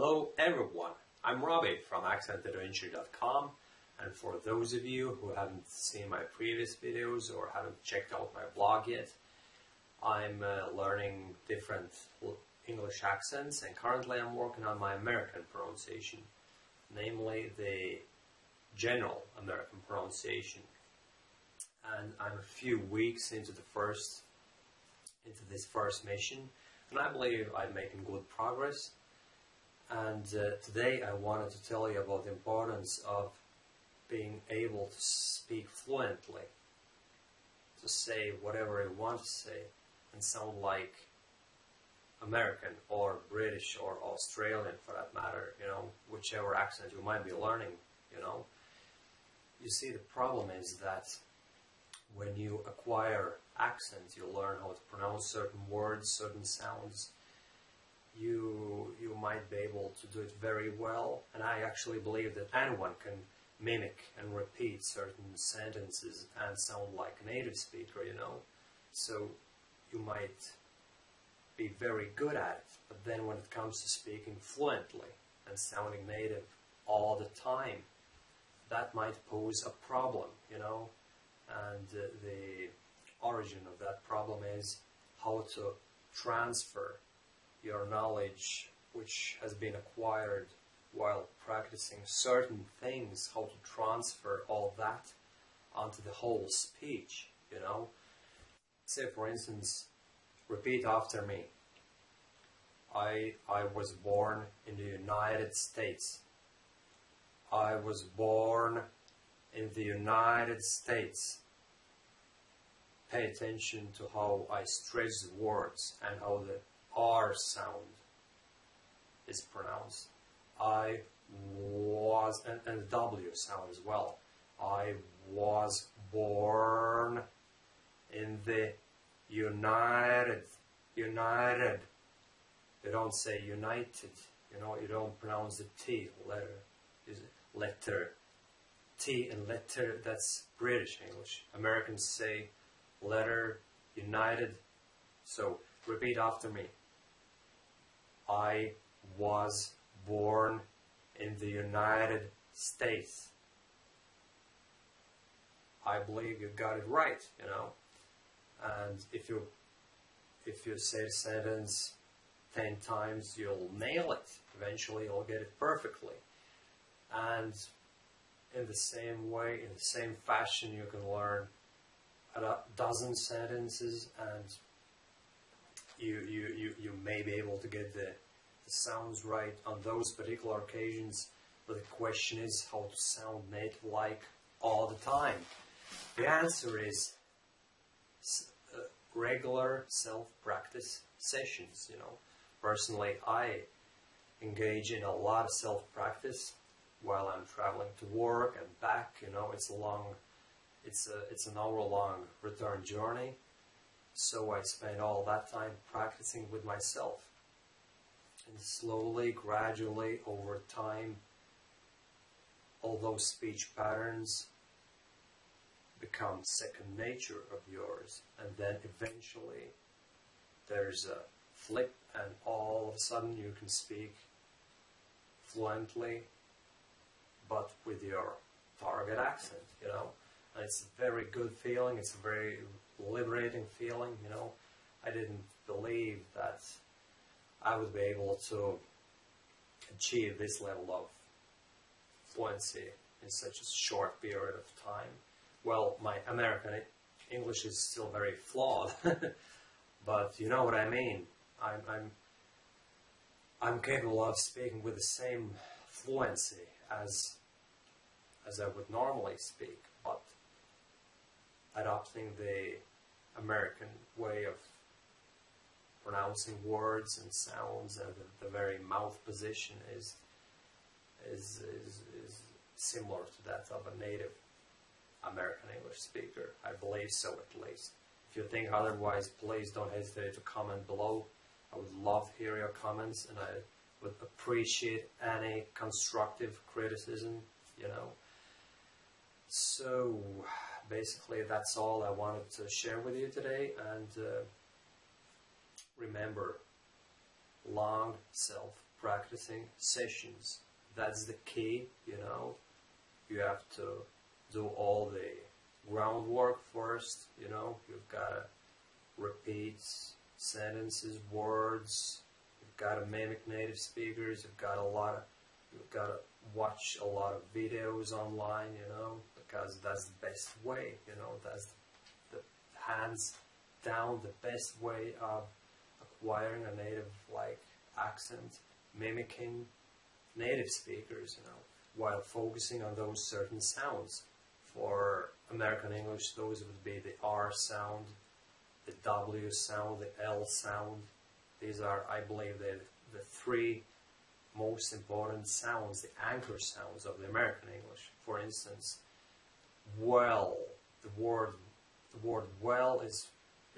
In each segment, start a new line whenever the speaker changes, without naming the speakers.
Hello everyone, I'm Robbie from accentedentry.com, and for those of you who haven't seen my previous videos or haven't checked out my blog yet, I'm learning different English accents, and currently I'm working on my American pronunciation, namely the general American pronunciation. And I'm a few weeks into this first mission, and I believe I'm making good progress. And today I wanted to tell you about the importance of being able to speak fluently, to say whatever you want to say and sound like American or British or Australian for that matter, whichever accent you might be learning, You see, the problem is that when you acquire accents, you learn how to pronounce certain words, certain sounds. You might be able to do it very well, and I actually believe that anyone can mimic and repeat certain sentences and sound like a native speaker, So you might be very good at it, but then when it comes to speaking fluently and sounding native all the time, that might pose a problem, And the origin of that problem is how to transfer your knowledge, which has been acquired while practicing certain things, how to transfer all that onto the whole speech, Say, for instance, repeat after me. I was born in the United States. I was born in the United States. Pay attention to how I stress words and how the R sound is pronounced. I was, and the W sound as well. I was born in the United. You don't say united, you don't pronounce the T letter. T and letter, that's British English. Americans say letter, united. So repeat after me. I was born in the United States. I believe you got it right, And if you say the sentence 10 times, you'll nail it. Eventually you'll get it perfectly. And in the same way, in the same fashion, you can learn a dozen sentences, and you may be able to get the sounds right on those particular occasions, but the question is how to sound native-like all the time. The answer is regular self-practice sessions, Personally, I engage in a lot of self-practice while I'm traveling to work and back, it's an hour-long return journey, so I spend all that time practicing with myself. And slowly, gradually, over time, all those speech patterns become second nature of yours, and then eventually there's a flip, and all of a sudden you can speak fluently, but with your target accent, And it's a very good feeling, it's a very liberating feeling, I didn't believe that I would be able to achieve this level of fluency in such a short period of time. Well, my American English is still very flawed, but you know what I mean. I'm capable of speaking with the same fluency as I would normally speak, but adopting the American way of pronouncing words and sounds, and the very mouth position is similar to that of a native American English speaker. I believe so, at least. If you think otherwise, please don't hesitate to comment below. I would love to hear your comments, and I would appreciate any constructive criticism, So, basically, that's all I wanted to share with you today, and remember, long self practicing sessions. That's the key, you know. You have to do all the groundwork first, you know. You've got to repeat sentences, words. You've got to mimic native speakers. You've got to watch a lot of videos online, you know, because that's the best way, you know. That's the hands down the best way of acquiring a native like accent, mimicking native speakers, you know, while focusing on those certain sounds. For American English, those would be the R sound, the W sound, the L sound. These are, I believe, the three most important sounds, the anchor sounds of the American English. For instance, well, the word well is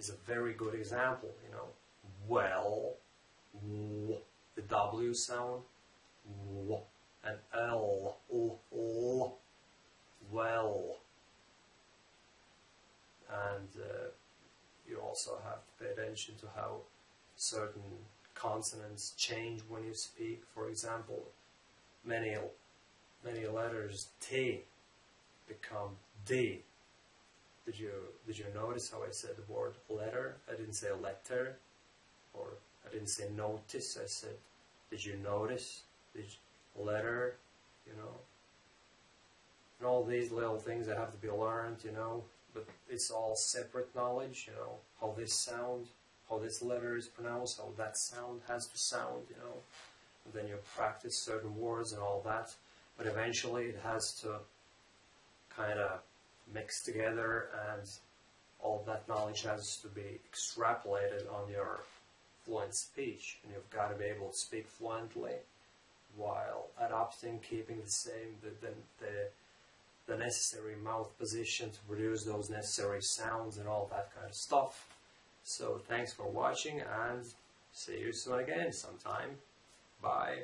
a very good example, you know. Well, w, the W sound, w, and L, well. And you also have to pay attention to how certain consonants change when you speak. For example, many letters T become D. Did you notice how I said the word letter? I didn't say letter, or I didn't say notice. I said, did you notice? Letter, you know. And all these little things that have to be learned, you know. But it's all separate knowledge, you know. How this sound, how this letter is pronounced, how that sound has to sound, you know. And then you practice certain words and all that. But eventually it has to kind of mix together, and all that knowledge has to be extrapolated on your fluent speech. And you've got to be able to speak fluently while adopting, keeping the same, the necessary mouth position to produce those necessary sounds and all that kind of stuff. So thanks for watching, and see you soon again sometime. Bye.